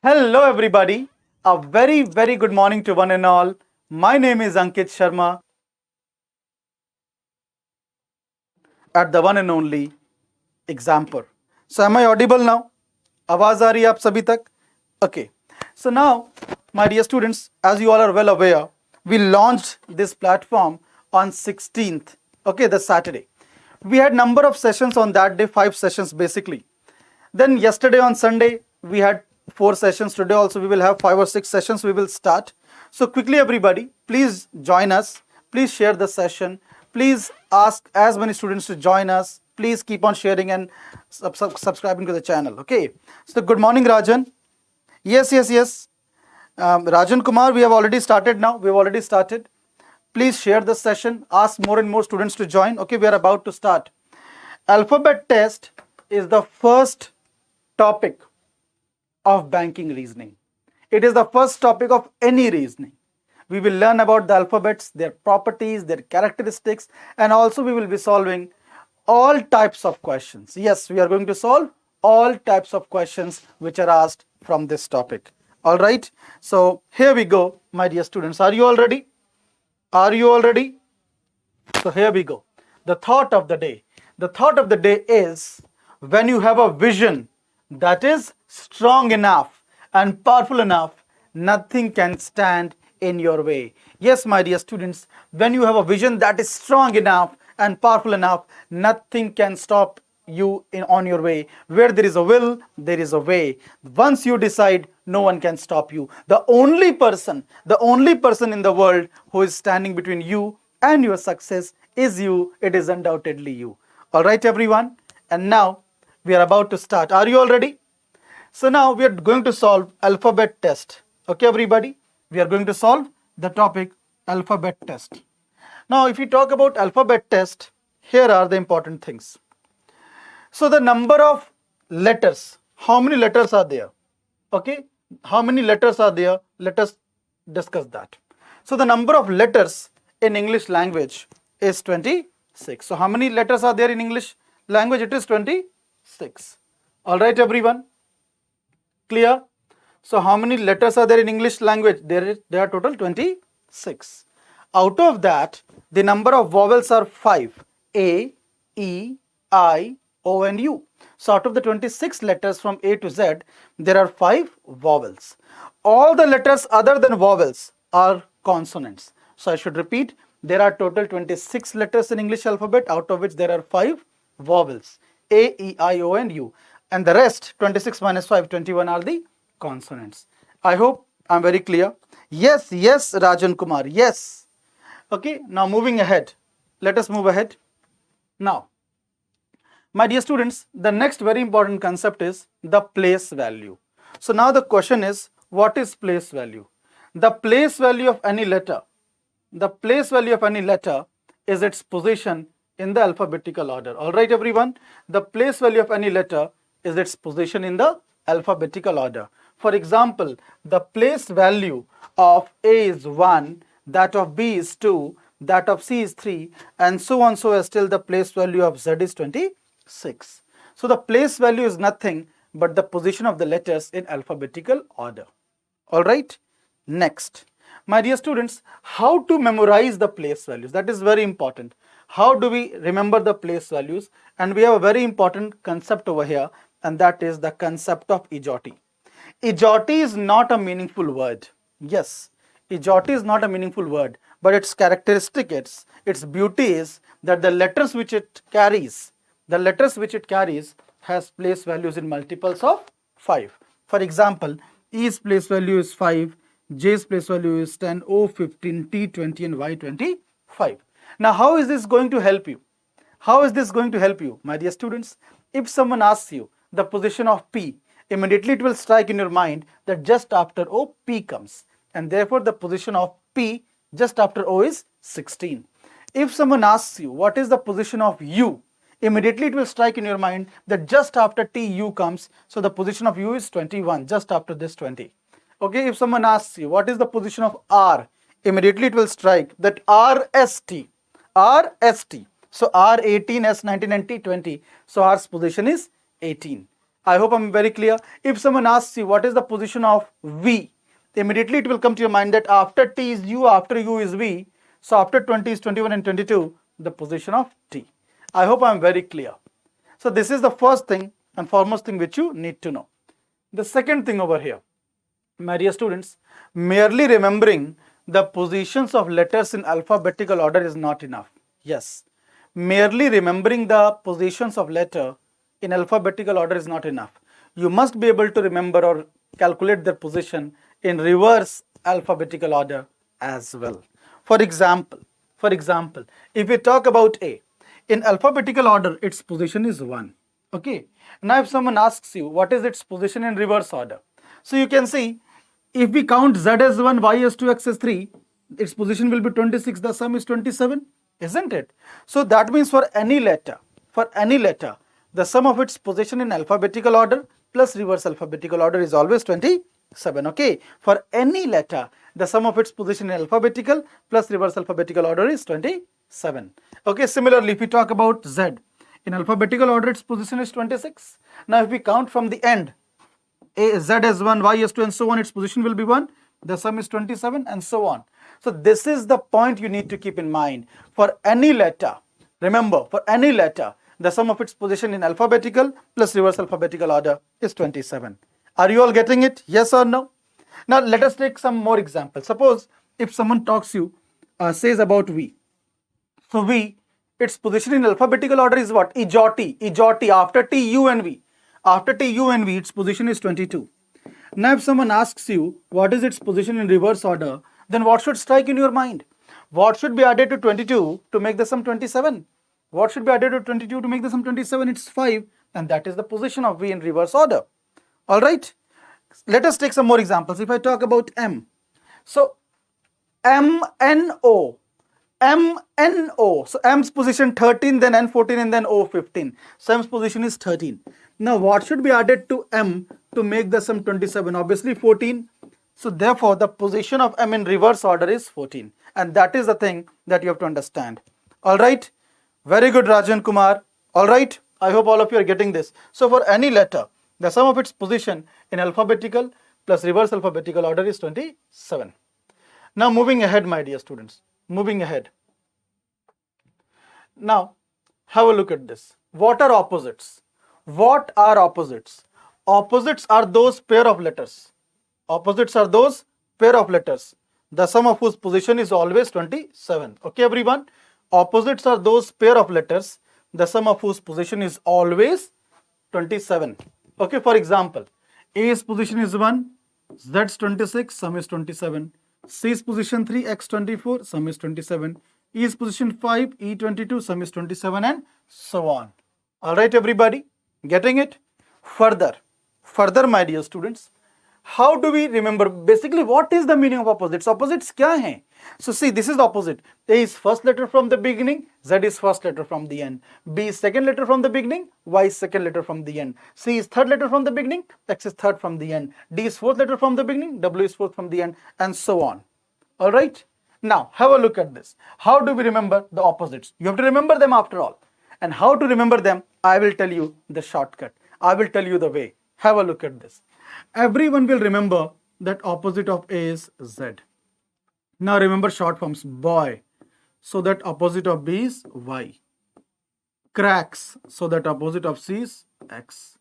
Hello, everybody. A very good morning to one and all. My name is Ankit Sharma at the one and only Examper. So, am I audible now? आवाज आ रही है आप सभी तक? Okay. So now, my dear students, as you all are well aware, we launched this platform on 16th. Okay, the Saturday. We had number of sessions on that day, 5 sessions basically. Then yesterday on Sunday, we had 4 sessions. Today also we will have 5 or 6 sessions we will start. So quickly everybody, please join us. Please share the session. Please ask as many students to join us. Please keep on sharing and subscribing to the channel. Okay. So good morning, Rajan. Yes. Rajan Kumar, we have already started now. We have already started. Please share the session. Ask more and more students to join. Okay, we are about to start. Alphabet test is the first topic of banking reasoning. It is the first topic of any reasoning. We will learn about the alphabets, their properties, their characteristics, and also we will be solving all types of questions. Yes, we are going to solve all types of questions which are asked from this topic. All right. So here we go, my dear students. Are you all ready? Are you all ready? So here we go. The thought of the day. The thought of the day is, when you have a vision that is strong enough and powerful enough, nothing can stand in your way. Yes, my dear students, when you have a vision that is strong enough and powerful enough, nothing can stop you on your way. Where there is a will, there is a way. Once you decide, no one can stop you. The only person in the world who is standing between you and your success is you. It is undoubtedly you. All right, everyone. And now we are about to start. Are you all ready? So now we are going to solve alphabet test. Okay, everybody? We are going to solve the topic alphabet test. Now, if we talk about alphabet test, here are the important things. So the number of letters, how many letters are there? Okay, how many letters are there? Let us discuss that. So the number of letters in English language is 26. So how many letters are there in English language? It is 26. All right, everyone? Clear? So how many letters are there in English language? There are total 26. Out of that, the number of vowels are 5. A, E, I, O and U. So out of the 26 letters from A to Z, there are 5 vowels. All the letters other than vowels are consonants. So I should repeat, there are total 26 letters in English alphabet, out of which there are 5 vowels. A, E, I, O and U. And the rest, 26 minus 5, 21 are the consonants. I hope I'm very clear. Yes, Rajan Kumar, yes. Okay, now moving ahead. Let us move ahead. Now, my dear students, the next very important concept is the place value. So now the question is, what is place value? The place value of any letter, is its position in the alphabetical order. All right, everyone? The place value of any letter is its position in the alphabetical order. For example, the place value of A is 1, that of B is 2, that of C is 3, and so on, so as till the place value of Z is 26. So the place value is nothing but the position of the letters in alphabetical order. All right? Next. My dear students, how to memorize the place values? That is very important. How do we remember the place values? And we have a very important concept over here, and that is the concept of ejoti. Ejoti is not a meaningful word. Yes, ejoti is not a meaningful word, but its characteristic, its beauty is that the letters which it carries has place values in multiples of 5. For example, E's place value is 5, J's place value is 10, O 15, T 20 and Y 25. Now how is this going to help you? My dear students? If someone asks you the position of P, immediately it will strike in your mind that just after O, P comes. And therefore the position of P just after O is 16. If someone asks you what is the position of U, immediately it will strike in your mind that just after T, U comes. So the position of U is 21, just after this 20. Okay, if someone asks you what is the position of R, immediately it will strike that RST. So R 18, S 19 and T 20. So R's position is 18. I hope I'm very clear. If someone asks you what is the position of V, immediately it will come to your mind that after T is U, after U is V. So after 20 is 21 and 22, the position of T. I hope I'm very clear. So this is the first thing and foremost thing which you need to know. The second thing over here, my dear students, merely remembering the positions of letters in alphabetical order is not enough. Yes, merely remembering the positions of letter in alphabetical order is not enough. You must be able to remember or calculate their position in reverse alphabetical order as well. For example, if we talk about A, in alphabetical order, its position is 1. Okay. Now, if someone asks you what is its position in reverse order, so you can see if we count Z as 1, Y as 2, X as 3, its position will be 26. The sum is 27, isn't it? So that means for any letter, the sum of its position in alphabetical order plus reverse alphabetical order is always 27. Okay. For any letter, the sum of its position in alphabetical plus reverse alphabetical order is 27. Okay. Similarly, if we talk about Z, in alphabetical order, its position is 26. Now, if we count from the end, Z as 1, Y as 2 and so on, its position will be 1. The sum is 27 and so on. So this is the point you need to keep in mind. For any letter, remember, for any letter, the sum of its position in alphabetical plus reverse alphabetical order is 27. Are you all getting it? Yes or no? Now let us take some more examples. Suppose if someone says about V. So V, its position in alphabetical order is what? Ejoti, after T, U and V. After T, U and V, its position is 22. Now if someone asks you what is its position in reverse order, then what should strike in your mind? What should be added to 22 to make the sum 27? What should be added to 22 to make the sum 27? It's 5, and that is the position of V in reverse order. Alright, let us take some more examples. If I talk about M, so MNO, so M's position 13, then N 14 and then O 15. So M's position is 13. Now what should be added to M to make the sum 27? Obviously 14. So therefore the position of M in reverse order is 14. And that is the thing that you have to understand. Alright, very good Rajan Kumar. Alright, I hope all of you are getting this. So for any letter, the sum of its position in alphabetical plus reverse alphabetical order is 27. Now moving ahead, my dear students. Moving ahead. Now, have a look at this. What are opposites? What are opposites? Opposites are those pair of letters. Opposites are those pair of letters, the sum of whose position is always 27. Okay, everyone? Opposites are those pair of letters, the sum of whose position is always 27. Okay, for example, A's position is 1, Z's 26, sum is 27. C's position 3, X 24, sum is 27. E's position 5, E 22, sum is 27 and so on. Alright everybody, getting it? Further, my dear students, how do we remember? Basically, what is the meaning of opposites? Opposites kya hai? So see, this is the opposite. A is first letter from the beginning, Z is first letter from the end. B is second letter from the beginning, Y is second letter from the end. C is third letter from the beginning, X is third from the end. D is fourth letter from the beginning, W is fourth from the end, and so on. Alright? Now, have a look at this. How do we remember the opposites? You have to remember them after all. And how to remember them, I will tell you the shortcut. I will tell you the way. Have a look at this. Everyone will remember that opposite of A is Z. Now remember short forms. Boy, so that opposite of B is Y. Cracks, so that opposite of C is X.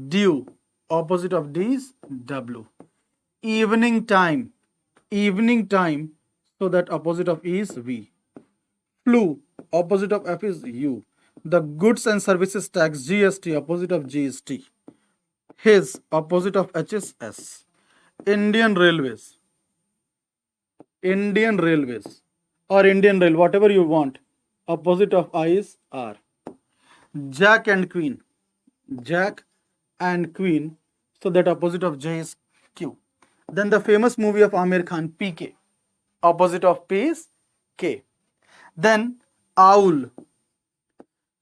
Dew, opposite of D is W. Evening time, so that opposite of E is V. Flu, opposite of F is U. The goods and services tax, GST, opposite of G is T. His, opposite of H is S. Indian Railways or Indian Rail, whatever you want, opposite of I is R. Jack and Queen, so that opposite of J is Q. Then the famous movie of Amir Khan, PK, opposite of P is K. Then owl,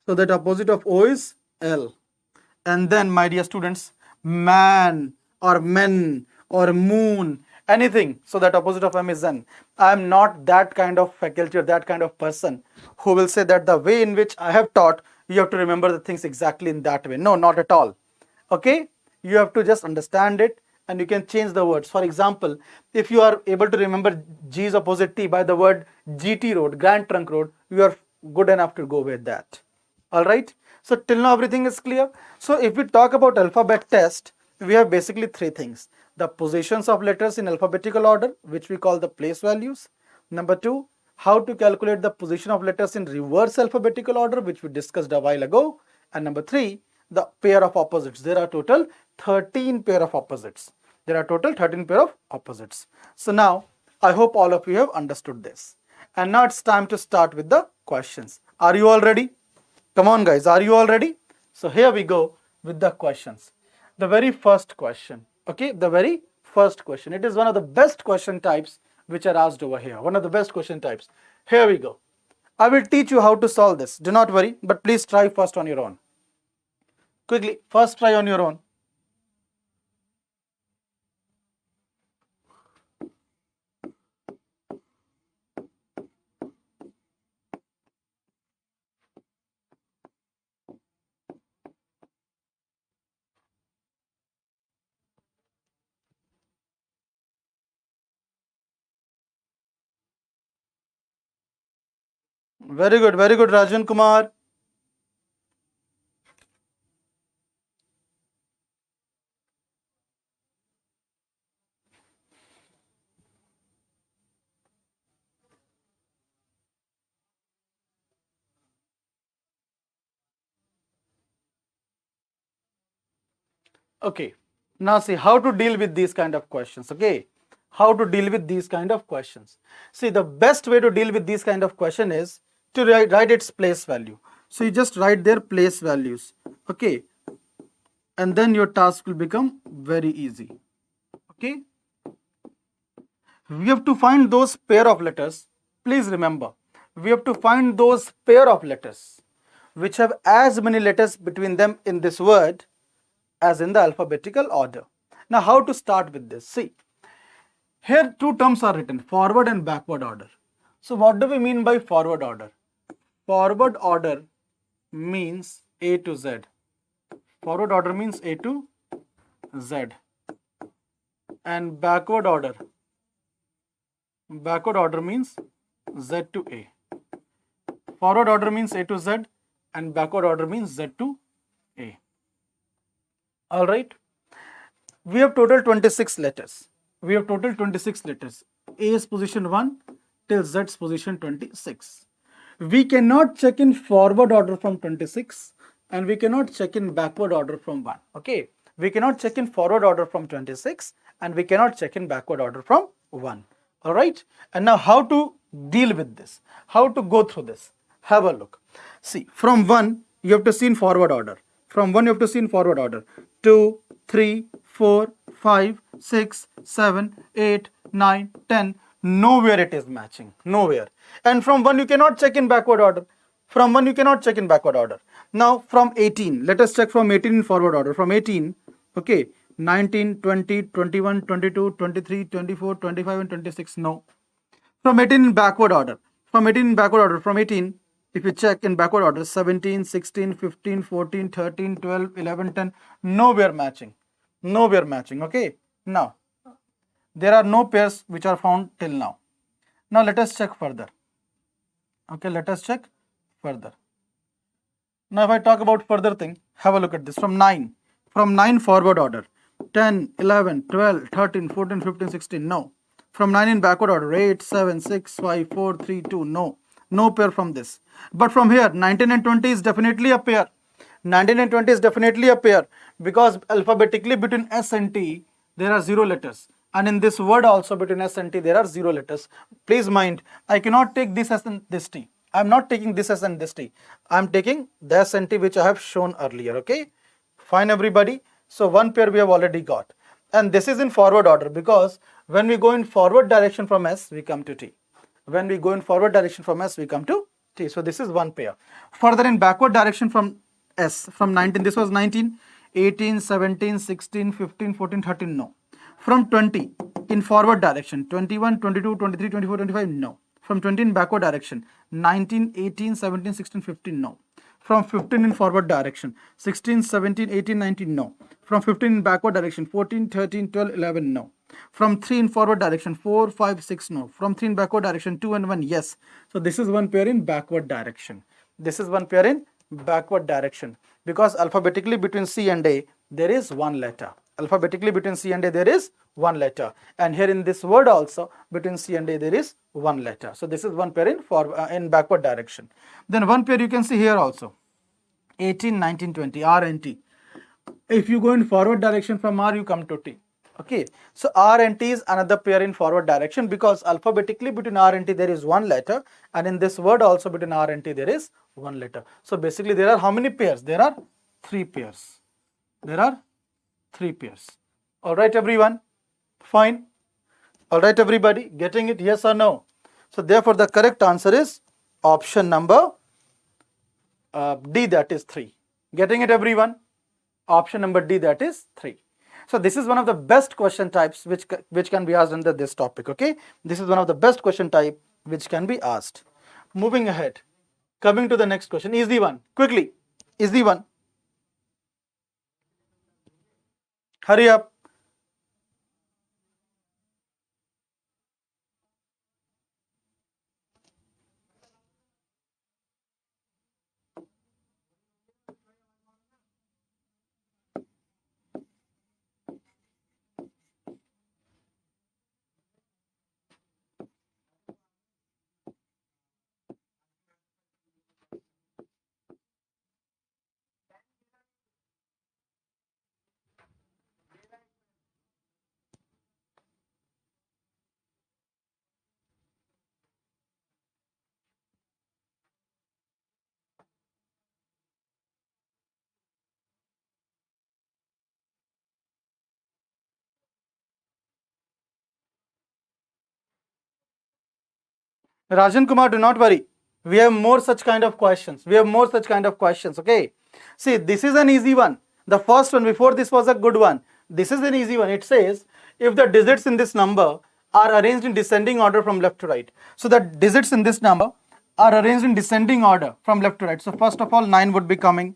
so that opposite of O is L. And then, my dear students, man or men or moon, anything, so that opposite of M is N. I am not that kind of faculty or that kind of person who will say that the way in which I have taught, you have to remember the things exactly in that way. No, not at all. Okay, you have to just understand it and you can change the words. For example, if you are able to remember G is opposite T by the word GT road, Grand Trunk Road, you are good enough to go with that. All right, so till now everything is clear. So if we talk about alphabet test, we have basically three things: the positions of letters in alphabetical order, which we call the place values. Number two, how to calculate the position of letters in reverse alphabetical order, which we discussed a while ago. And number three, the pair of opposites. There are total 13 pair of opposites. There are total 13 pair of opposites. So now I hope all of you have understood this. And now it's time to start with the questions. Are you all ready? Come on guys, are you all ready? So here we go with the questions. The very first question, okay, the very first question. It is one of the best question types which are asked over here. One of the best question types. Here we go. I will teach you how to solve this. Do not worry, but please try first on your own. Quickly, first try on your own. Very good, Rajan Kumar. Okay, now see how to deal with these kind of questions. Okay, how to deal with these kind of questions. See, the best way to deal with these kind of question is to write its place value. So you just write their place values. Okay, and then your task will become very easy. Okay, we have to find those pair of letters. Please remember, we have to find those pair of letters which have as many letters between them in this word as in the alphabetical order. Now how to start with this? See, here two terms are written, forward and backward order. So what do we mean by forward order? Forward order means A to Z. Forward order means A to Z. And backward order means Z to A. Forward order means A to Z and backward order means Z to A. All right. We have total 26 letters. A is position 1 till Z's position 26. We cannot check in forward order from 26 and we cannot check in backward order from 1. Okay. We cannot check in forward order from 26 and we cannot check in backward order from 1. All right. And now how to deal with this? How to go through this? Have a look. See, from 1 you have to see in forward order. From 1 you have to see in forward order. 2, 3, 4, 5, 6, 7, 8, 9, 10. Nowhere it is matching. Nowhere. And from 1 you cannot check in backward order. Now from 18, let us check from 18 in forward order. From 18, okay, 19, 20, 21, 22, 23, 24, 25 and 26. No. From 18 in backward order. From 18, if you check in backward order, 17, 16, 15, 14, 13, 12, 11, 10, nowhere matching. Okay. Now, there are no pairs which are found till now. Now, let us check further. Okay, let us check further. Now, if I talk about further thing, have a look at this. From 9 forward order, 10, 11, 12, 13, 14, 15, 16, no. From 9 in backward order, 8, 7, 6, 5, 4, 3, 2, no. No pair from this. But from here, 19 and 20 is definitely a pair. Because alphabetically between S and T, there are 0 letters. And in this word also between S and T, there are 0 letters. Please mind, I cannot take this as in this T. I am not taking this as in this T. I am taking the S and T which I have shown earlier. Okay. Fine, everybody. So one pair we have already got. And this is in forward order because when we go in forward direction from S, we come to T. When we go in forward direction from S, we come to T. So this is one pair. Further in backward direction from S, from 19, this was 19, 18, 17, 16, 15, 14, 13, no. From 20 in forward direction, 21, 22, 23, 24, 25, no. From 20 in backward direction, 19, 18, 17, 16, 15, no. From 15 in forward direction. 16, 17, 18, 19, no. From 15 in backward direction. 14, 13, 12, 11, no. From 3 in forward direction. 4, 5, 6, no. From 3 in backward direction. 2 and 1, yes. So this is one pair in backward direction. This is one pair in backward direction. Because alphabetically between C and A, there is one letter. Alphabetically between C and A, there is one letter. And here in this word also, between C and A, there is one letter. So this is one pair in backward direction. Then one pair you can see here also. 18, 19, 20, R and T. If you go in forward direction from R, you come to T. Okay, so R and T is another pair in forward direction because alphabetically between R and T there is one letter, and in this word also between R and T there is one letter. So basically there are how many pairs? There are 3 pairs. There are 3 pairs. All right, everyone? Fine. All right, everybody? Getting it? Yes or no? So therefore the correct answer is option number D, that is 3. Getting it, everyone? Option number D, that is 3. So this is one of the best question types which can be asked under this topic. Okay, this is one of the best question type which can be asked. Moving ahead, coming to the next question. Easy one, quickly. Easy one. Hurry up. Rajan Kumar, do not worry. We have more such kind of questions. Okay. See, this is an easy one. The first one before this was a good one. This is an easy one. It says, if the digits in this number are arranged in descending order from left to right. So the digits in this number are arranged in descending order from left to right. So first of all, 9 would be coming.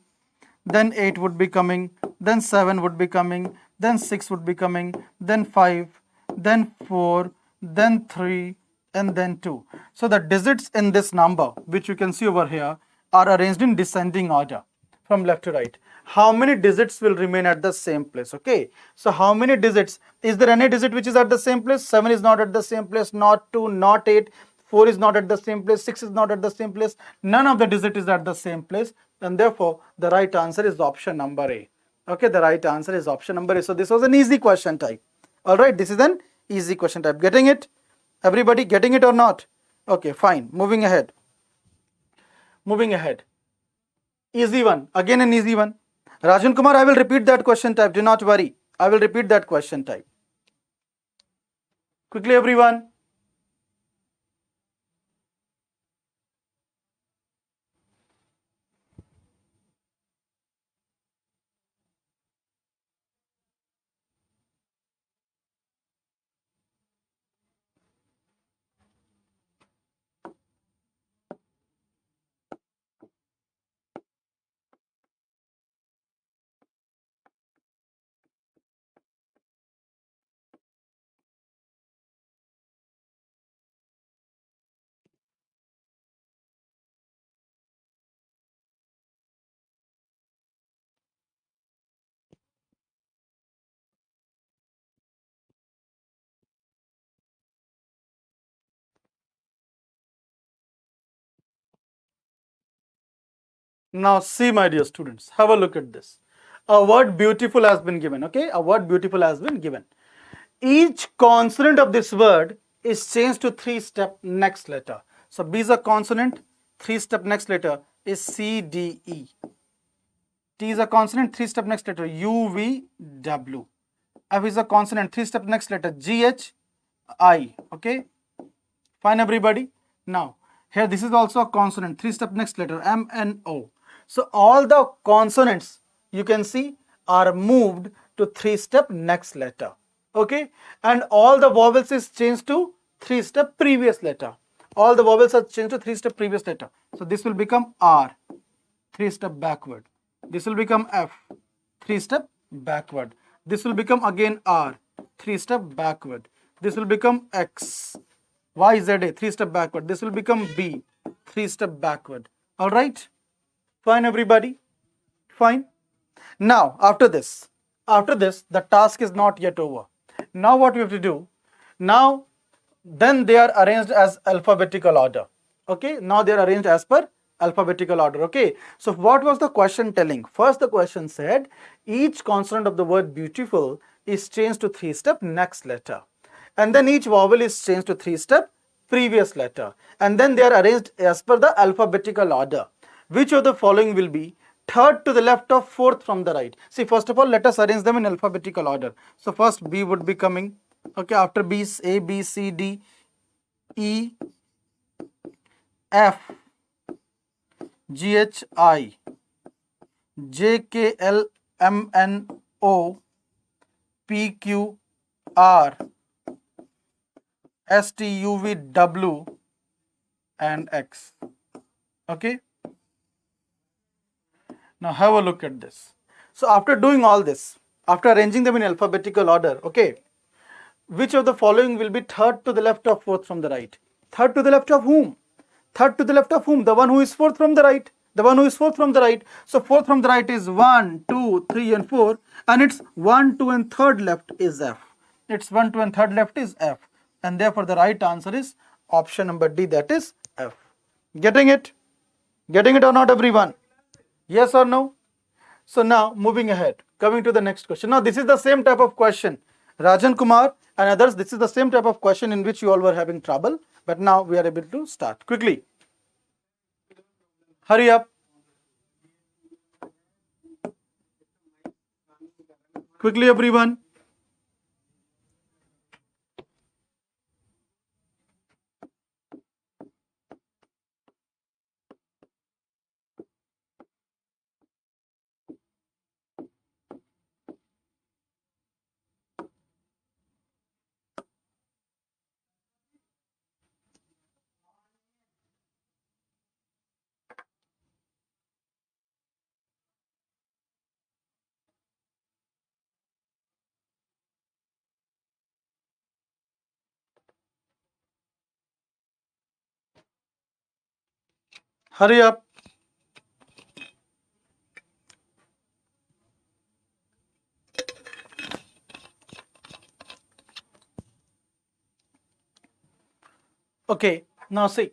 Then 8 would be coming. Then 7 would be coming. Then 6 would be coming. Then 5. Then 4. Then 3. And then 2. So the digits in this number, which you can see over here, are arranged in descending order from left to right. How many digits will remain at the same place? Okay. So how many digits? Is there any digit which is at the same place? 7 is not at the same place, not 2, not 8. 4 is not at the same place, 6 is not at the same place. None of the digit is at the same place. And therefore, the right answer is option number A. Okay, the right answer is option number A. So this was an easy question type. All right, this is an easy question type. Getting it? Everybody getting it or not? Okay, fine. Moving ahead. Easy one. Again an easy one. Rajan Kumar, I will repeat that question type. Do not worry. I will repeat that question type. Quickly, everyone. Now see, my dear students, have a look at this. A word beautiful has been given. Okay, a word beautiful has been given. Each consonant of this word is changed to 3-step next letter. So B is a consonant, 3-step next letter is C, D, E. T is a consonant, 3-step next letter U, V, W. F is a consonant, 3-step next letter G, H, I. Okay, fine, everybody. Now here this is also a consonant, 3-step next letter M, N, O. So all the consonants you can see are moved to 3-step next letter. Okay, and all the vowels is changed to 3-step previous letter. All the vowels are changed to 3-step previous letter. So this will become R, 3 step backward. This will become F, 3 step backward. This will become again R, 3 step backward. This will become X, Y, Z, A, 3 step backward. This will become B, 3 step backward. All right? Fine, everybody? Fine. Now, after this, the task is not yet over. Now what we have to do, now, then they are arranged as alphabetical order. Okay, now they are arranged as per alphabetical order. Okay, so what was the question telling? First, the question said each consonant of the word beautiful is changed to 3 step next letter, and then each vowel is changed to 3 step previous letter, and then they are arranged as per the alphabetical order. Which of the following will be third to the left of fourth from the right? See, first of all, let us arrange them in alphabetical order. So first B would be coming. Okay, after B is A, B, C, D, E, F, G, H, I, J, K, L, M, N, O, P, Q, R, S, T, U, V, W, and X. Okay. Now have a look at this. So after doing all this, after arranging them in alphabetical order, okay, which of the following will be third to the left of fourth from the right? Third to the left of whom? Third to the left of whom? The one who is fourth from the right. The one who is fourth from the right. So fourth from the right is 1, 2, 3 and 4, and it's 1, 2 and third left is F. It's 1, 2 and third left is F, and therefore the right answer is option number D, that is F. Getting it? Getting it or not, everyone? Yes or no? So now moving ahead, coming to the next question. Now this is the same type of question. Rajan Kumar and others, this is the same type of question in which you all were having trouble, but now we are able to start quickly. Hurry up. Quickly, everyone. Hurry up. Okay, now see.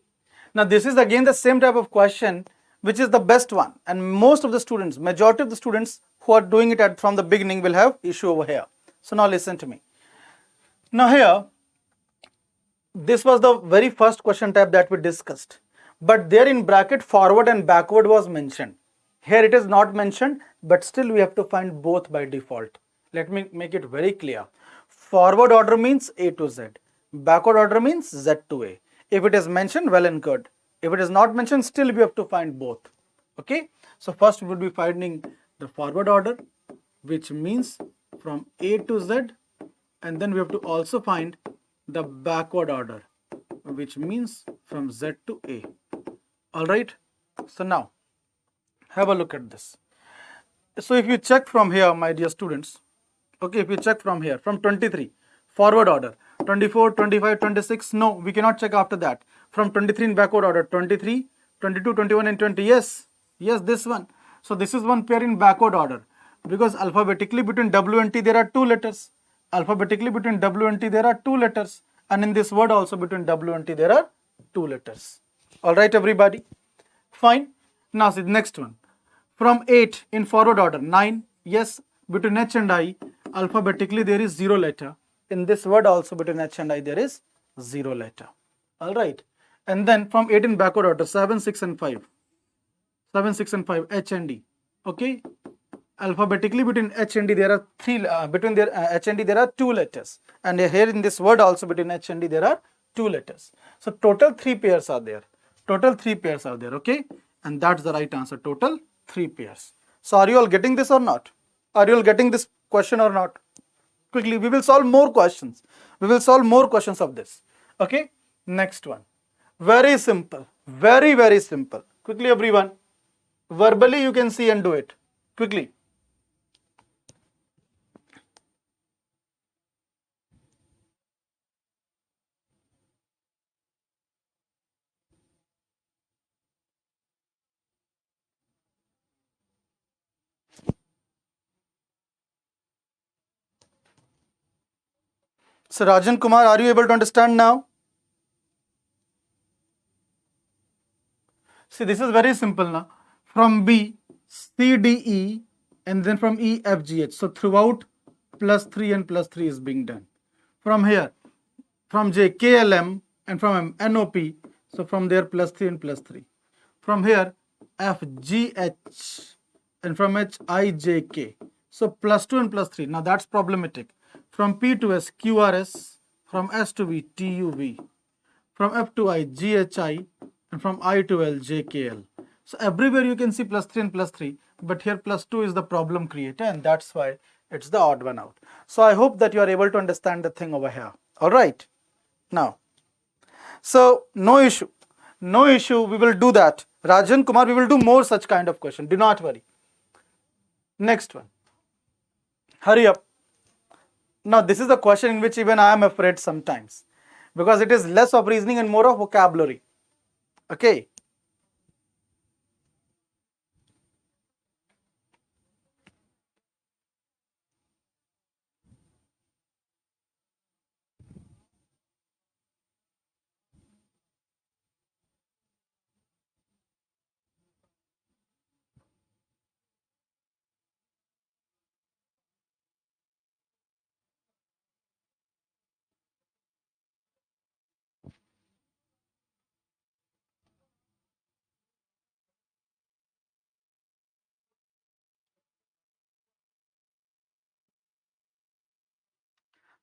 Now this is again the same type of question, which is the best one, and most of the students, majority of the students who are doing it from the beginning will have issue over here. So now listen to me. Now here, this was the very first question type that we discussed, but there in bracket forward and backward was mentioned. Here it is not mentioned, but still we have to find both by default. Let me make it very clear. Forward order means A to Z. Backward order means Z to A. If it is mentioned, well and good. If it is not mentioned, still we have to find both. Okay. So first we will be finding the forward order, which means from A to Z, and then we have to also find the backward order, which means from Z to A. All right. So now have a look at this. So if you check from here, my dear students, okay, if you check from here, from 23, forward order, 24, 25, 26, no, we cannot check after that. From 23 in backward order, 23, 22, 21 and 20, yes, this one. So this is one pair in backward order, because alphabetically between W and T there are 2 letters. Alphabetically between W and T there are 2 letters, and in this word also between W and T there are 2 letters. All right, everybody? Fine. Now see the next one. From 8 in forward order, 9, yes, between H and I, alphabetically there is 0 letter. In this word also between H and I there is 0 letter. All right. And then from 8 in backward order, 7, 6 and 5. 7, 6 and 5, H and D. Okay. Alphabetically between H and D there are H and D there are 2 letters. And here in this word also between H and D there are 2 letters. So total 3 pairs are there. Total 3 pairs are there. Okay. And that's the right answer. Total 3 pairs. So are you all getting this or not? Are you all getting this question or not? Quickly, we will solve more questions. We will solve more questions of this. Okay. Next one. Very simple. Very, very simple. Quickly, everyone. Verbally you can see and do it quickly. So Rajan Kumar, are you able to understand now? See, this is very simple now. From B, C, D, E, and then from E, F, G, H. So throughout plus 3 and plus 3 is being done. From here, from J, K, L, M, and from M, N, O, P. So from there plus 3 and plus 3. From here, F, G, H, and from H, I, J, K. So plus 2 and plus 3. Now that's problematic. From P to S, Q, R, S. From S to V, T, U, V. From F to I, G, H, I. And from I to L, J, K, L. So everywhere you can see plus 3 and plus 3. But here plus 2 is the problem creator, and that's why it's the odd one out. So I hope that you are able to understand the thing over here. Alright. Now, so no issue. No issue. We will do that. Rajan Kumar, we will do more such kind of question. Do not worry. Next one. Hurry up. Now, this is the question in which even I am afraid sometimes, because it is less of reasoning and more of vocabulary. Okay.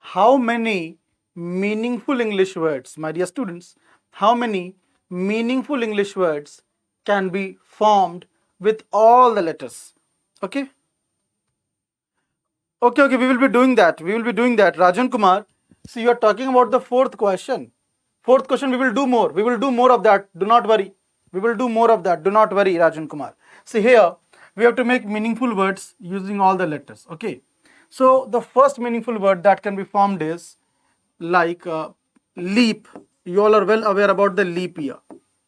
How many meaningful English words, my dear students, how many meaningful English words can be formed with all the letters? Okay. Okay, we will be doing that. We will be doing that. Rajan Kumar, see, you are talking about the fourth question. Fourth question, we will do more. We will do more of that. Do not worry. We will do more of that. Do not worry, Rajan Kumar. See, here, we have to make meaningful words using all the letters. Okay. So, the first meaningful word that can be formed is like leap. You all are well aware about the leap year.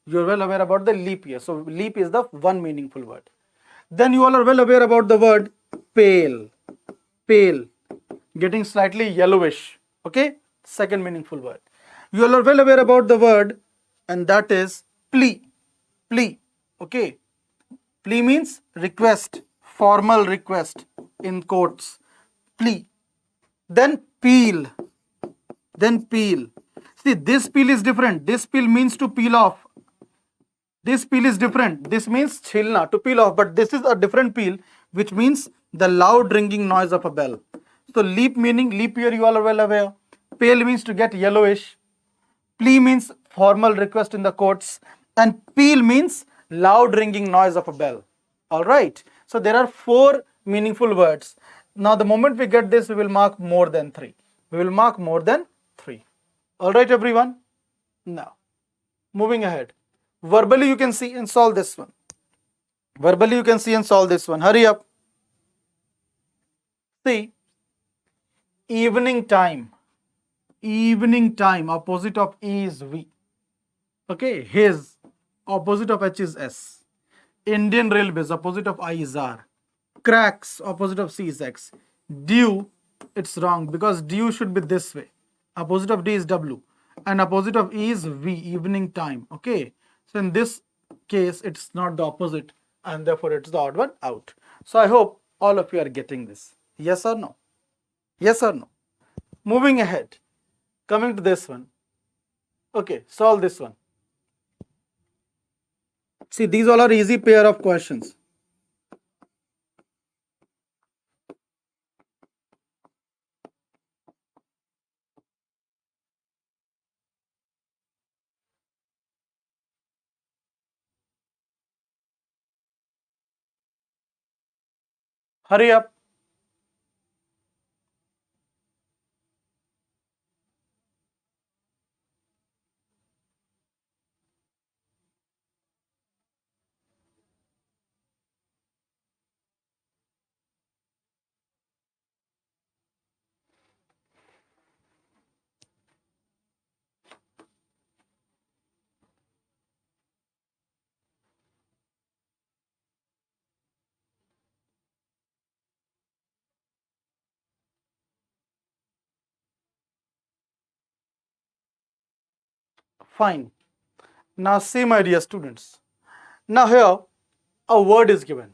You are well aware about the leap year. So, leap is the one meaningful word. Then you all are well aware about the word pale. Pale, getting slightly yellowish. Okay, second meaningful word. You all are well aware about the word, and that is plea. Plea. Okay, plea means request, formal request in quotes. Plea. Then peel. Then peel. See, this peel is different. This peel means to peel off. This peel is different. This means chilna, to peel off, but this is a different peel, which means the loud ringing noise of a bell. So leap meaning leap year, you all are well aware. Pale means to get yellowish. Plea means formal request in the courts, and peel means loud ringing noise of a bell. All right. So there are four meaningful words. Now the moment we get this, we will mark more than 3. We will mark more than 3. All right, everyone. Now, moving ahead. Verbally you can see and solve this one. Verbally you can see and solve this one. Hurry up. See, evening time. Evening time, opposite of E is V. Okay, his, opposite of H is S. Indian Railways, opposite of I is R. Cracks, opposite of C is X. Due, it's wrong because due should be this way. Opposite of D is W. And opposite of E is V, evening time. Okay, so in this case, it's not the opposite, and therefore it's the odd one out. So I hope all of you are getting this. Yes or no? Yes or no? Moving ahead. Coming to this one. Okay, solve this one. See, these all are easy pair of questions. Hurry up. Fine. Now see, my dear students. Now here a word is given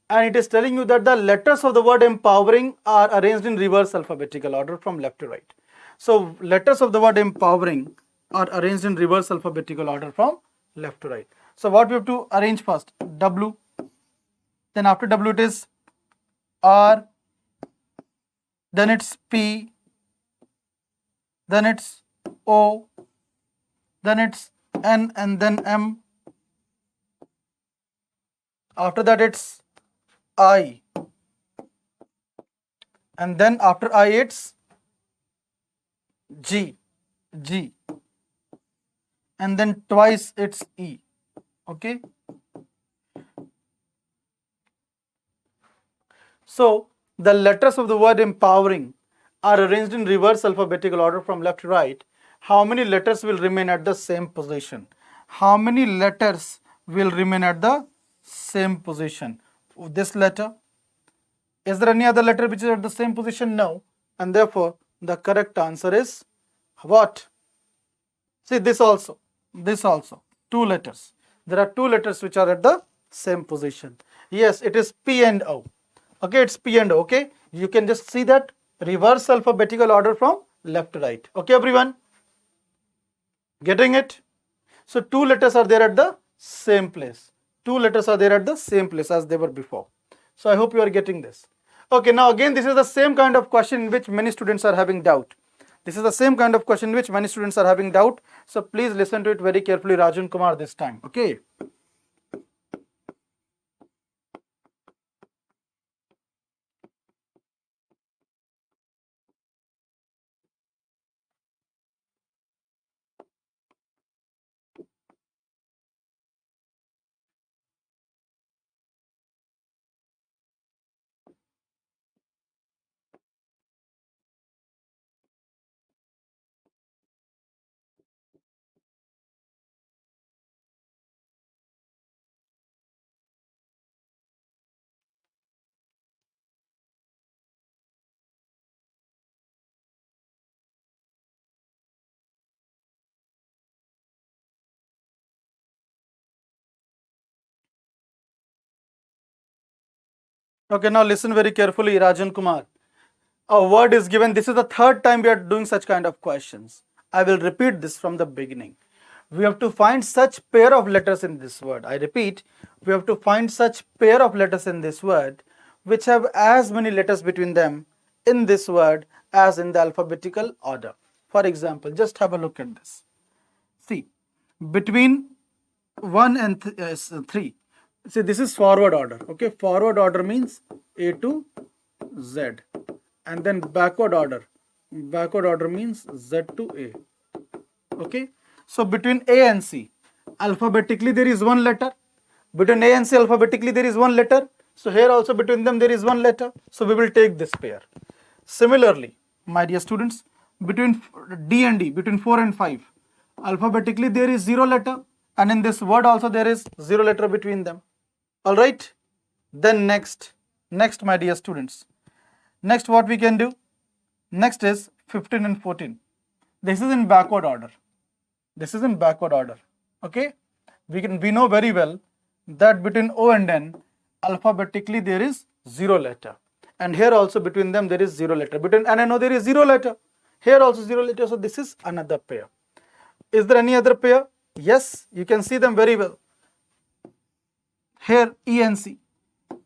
and it is telling you that the letters of the word empowering are arranged in reverse alphabetical order from left to right. So letters of the word empowering are arranged in reverse alphabetical order from left to right. So what we have to arrange first? W, then after W it is R, then it's P, then it's O, then it's N, and then M. After that it's I, and then after I it's G, and then twice it's E. Okay. So the letters of the word empowering are arranged in reverse alphabetical order from left to right. How many letters will remain at the same position? How many letters will remain at the same position? This letter. Is there any other letter which is at the same position? No. And therefore, the correct answer is what? See, this also. Two letters. There are two letters which are at the same position. Yes, it is P and O. Okay, it's P and O. Okay, you can just see that reverse alphabetical order from left to right. Okay, everyone? Getting it? So, two letters are there at the same place. Two letters are there at the same place as they were before. So, I hope you are getting this. Okay, now again, this is the same kind of question in which many students are having doubt. This is the same kind of question in which many students are having doubt. So, please listen to it very carefully, Rajan Kumar, this time. Okay. Okay, now listen very carefully, Rajan Kumar. A word is given. This is the third time we are doing such kind of questions. I will repeat this from the beginning. We have to find such pair of letters in this word. I repeat, we have to find such pair of letters in this word which have as many letters between them in this word as in the alphabetical order. For example, just have a look at this. See, between 1 and 3. See, this is forward order. Okay, forward order means A to Z. And then backward order. Backward order means Z to A. Okay. So between A and C, alphabetically there is one letter. Between A and C, alphabetically there is one letter. So here also between them there is one letter. So we will take this pair. Similarly, my dear students, between D and D, between 4 and 5, alphabetically there is 0 letter. And in this word also there is 0 letter between them. Alright. Then next, my dear students. Next, what we can do? Next is 15 and 14. This is in backward order. Okay. We know very well that between O and N, alphabetically there is 0 letter. And here also between them there is 0 letter. Between N and O there is 0 letter. Here also 0 letter. So this is another pair. Is there any other pair? Yes, you can see them very well. Here E and C.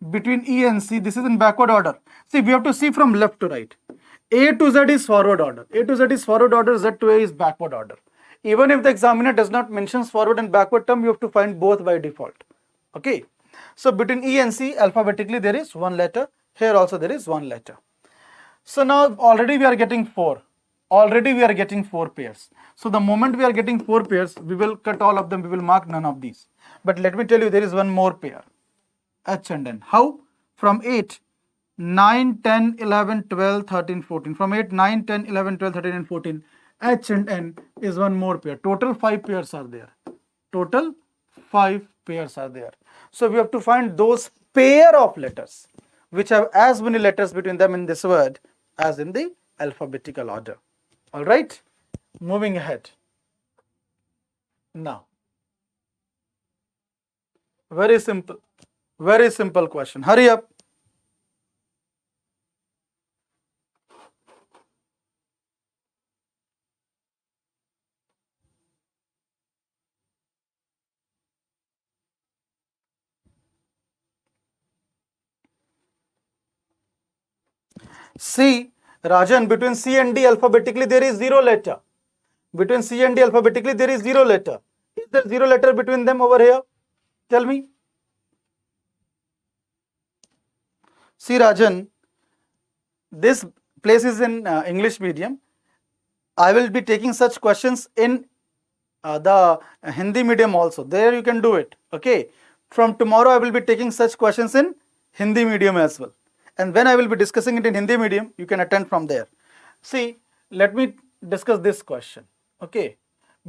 Between E and C, this is in backward order. See, we have to see from left to right. A to Z is forward order. A to Z is forward order. Z to A is backward order. Even if the examiner does not mention forward and backward term, you have to find both by default. Okay. So between E and C, alphabetically there is one letter. Here also there is one letter. So now already we are getting 4. Already we are getting 4 pairs. So the moment we are getting 4 pairs, we will cut all of them. We will mark none of these. But let me tell you, there is one more pair. H and N. How? From 8, 9, 10, 11, 12, 13, 14. From 8, 9, 10, 11, 12, 13 and 14. H and N is one more pair. Total 5 pairs are there. Total 5 pairs are there. So we have to find those pair of letters which have as many letters between them in this word as in the alphabetical order. Alright? Moving ahead. Now, very simple. Very simple question. Hurry up. C, Rajan, between C and D alphabetically there is zero letter. Between C and D alphabetically there is zero letter. Is there zero letter between them over here? Tell me. See, Rajan, this place is in English medium. I will be taking such questions in the Hindi medium also. There you can do it. Okay. From tomorrow I will be taking such questions in Hindi medium as well. And when I will be discussing it in Hindi medium, you can attend from there. See, let me discuss this question. Okay.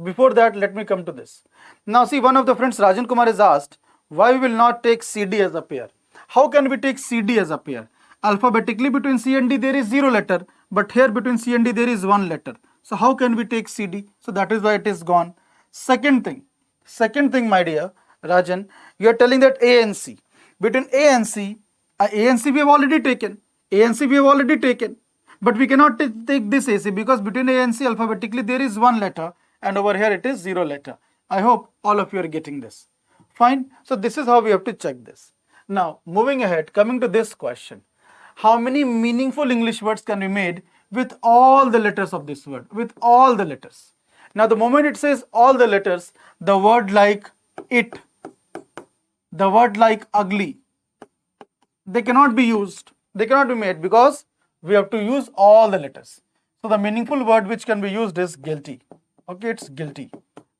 Before that, let me come to this. Now see, one of the friends, Rajan Kumar, has asked, why we will not take CD as a pair? How can we take CD as a pair? Alphabetically between C and D there is zero letter, but here between C and D there is one letter. So how can we take CD? So that is why it is gone. Second thing, my dear Rajan, you are telling that A and C. Between A and C we have already taken. But we cannot take this AC because between A and C alphabetically there is one letter and over here it is zero letter. I hope all of you are getting this. Fine. So this is how we have to check this. Now moving ahead, coming to this question. How many meaningful English words can be made with all the letters of this word? With all the letters. Now the moment it says all the letters, the word like it, the word like ugly, they cannot be used. They cannot be made because we have to use all the letters. So the meaningful word which can be used is guilty. Okay, it's guilty.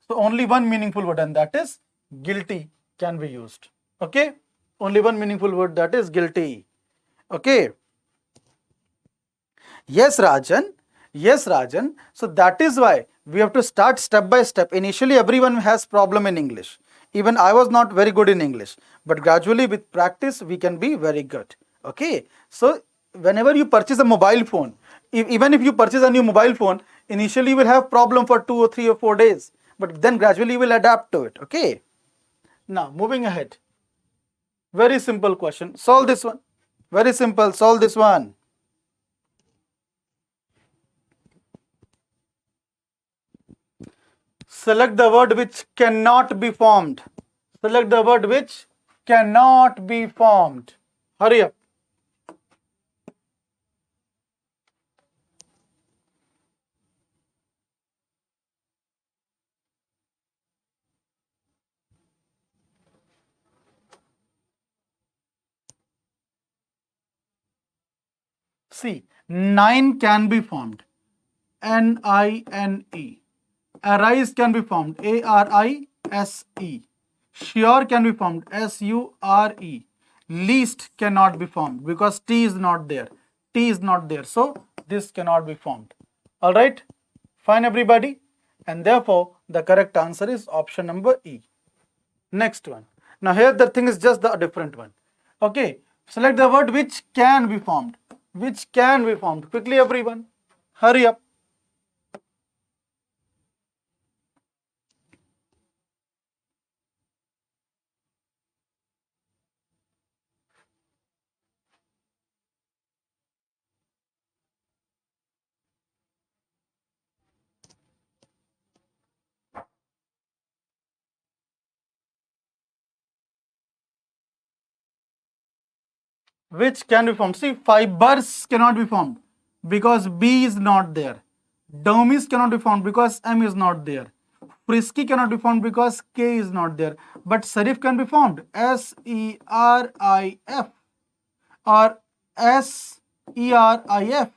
So only one meaningful word, and that is guilty, can be used. Okay, only one meaningful word, that is guilty. Okay. Yes, Rajan. Yes, Rajan. So that is why we have to start step by step. Initially, everyone has problem in English. Even I was not very good in English. But gradually with practice, we can be very good. Okay. So whenever you purchase a mobile phone, even if you purchase a new mobile phone, initially you will have problem for 2 or 3 or 4 days. But then gradually you will adapt to it. Okay. Now, moving ahead. Very simple question. Solve this one. Very simple. Solve this one. Select the word which cannot be formed. Select the word which cannot be formed. Hurry up. See, nine can be formed. N-I-N-E. Arise can be formed. A-R-I-S-E. Sure can be formed. S-U-R-E. Least cannot be formed because T is not there. T is not there. So this cannot be formed. Alright? Fine, everybody? And therefore, the correct answer is option number E. Next one. Now here the thing is just the different one. Okay. Select the word which can be formed. Which can be formed. Quickly, everyone. Hurry up. Which can be formed. See, fibers cannot be formed because B is not there. Dermis cannot be formed because M is not there. Frisky cannot be formed because K is not there. But serif can be formed. S-E-R-I-F or S-E-R-I-F.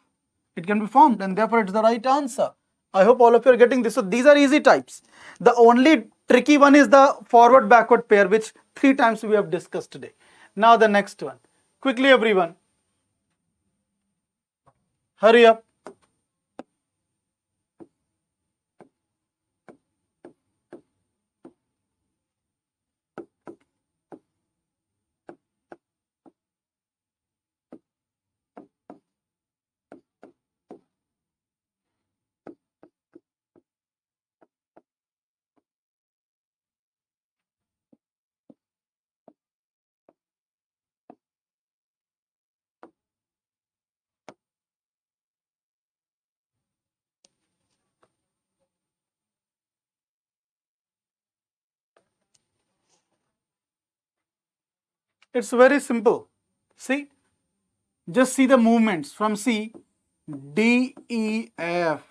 It can be formed and therefore it's the right answer. I hope all of you are getting this. So these are easy types. The only tricky one is the forward backward pair, which 3 times we have discussed today. Now the next one. Quickly, everyone. Hurry up. It's very simple. See, just see the movements from C, D, E, F,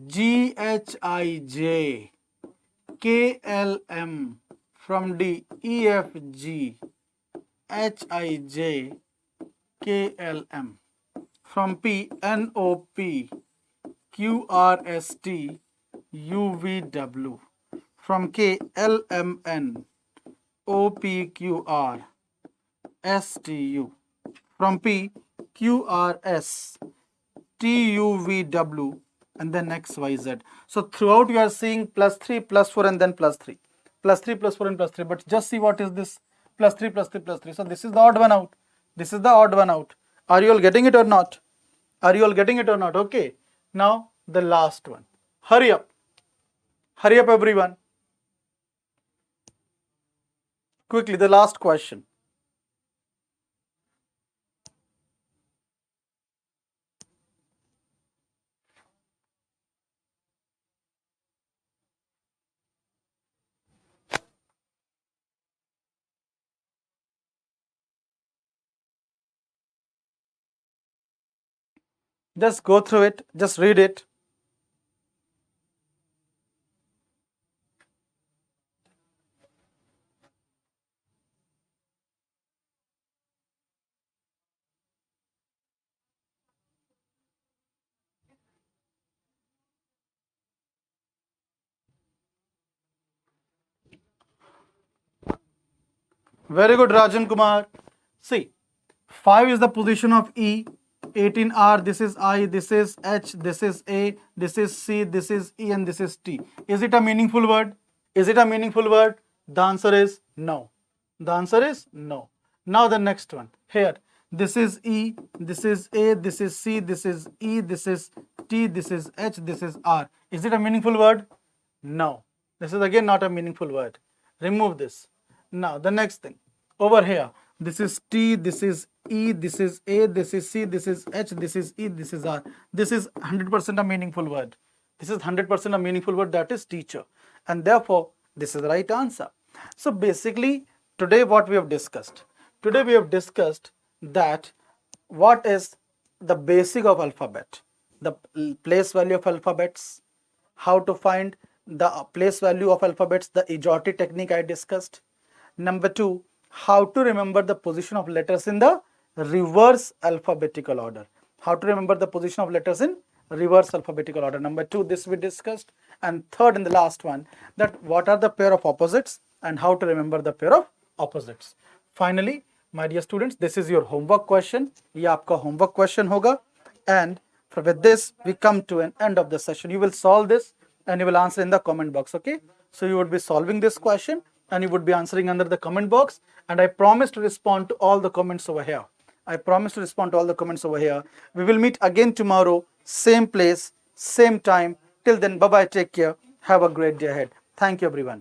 G, H, I, J, K, L, M, from D, E, F, G, H, I, J, K, L, M, from P, N, O, P, Q, R, S, T, U, V, W, from K, L, M, N, O, P, Q, R, S, T, U, from P, Q, R, S, T, U, V, W, and then X, Y, Z. So throughout you are seeing +3, +4, and then +3. +3, +4, and +3. But just see what is this +3, +3, +3. So this is the odd one out. This is the odd one out. Are you all getting it or not? Are you all getting it or not? Okay. Now the last one. Hurry up. Hurry up, everyone. Quickly, the last question. Just go through it. Just read it. Very good, Rajan Kumar. See, 5 is the position of E, 18R, this is I, this is H, this is A, this is C, this is E, and this is T. Is it a meaningful word? Is it a meaningful word? The answer is no. The answer is no. Now the next one. Here, this is E, this is A, this is C, this is E, this is T, this is H, this is R. Is it a meaningful word? No. This is again not a meaningful word. Remove this. Now the next thing. Over here, this is T, this is E, this is A, this is C, this is H, this is E, this is R. This is 100% a meaningful word. This is 100% a meaningful word, that is teacher. And therefore, this is the right answer. So basically, today what we have discussed? Today we have discussed that what is the basic of alphabet, the place value of alphabets, how to find the place value of alphabets, the Ejoti technique I discussed. Number 2, how to remember the position of letters in the reverse alphabetical order. How to remember the position of letters in reverse alphabetical order. Number 2, this we discussed. And third and the last one, that what are the pair of opposites and how to remember the pair of opposites. Finally, my dear students, this is your homework question. ये आपका homework question होगा. And with this, we come to an end of the session. You will solve this and you will answer in the comment box, okay? So you would be solving this question and you would be answering under the comment box. And I promise to respond to all the comments over here. I promise to respond to all the comments over here. We will meet again tomorrow, same place, same time. Till then, bye-bye, take care. Have a great day ahead. Thank you, everyone.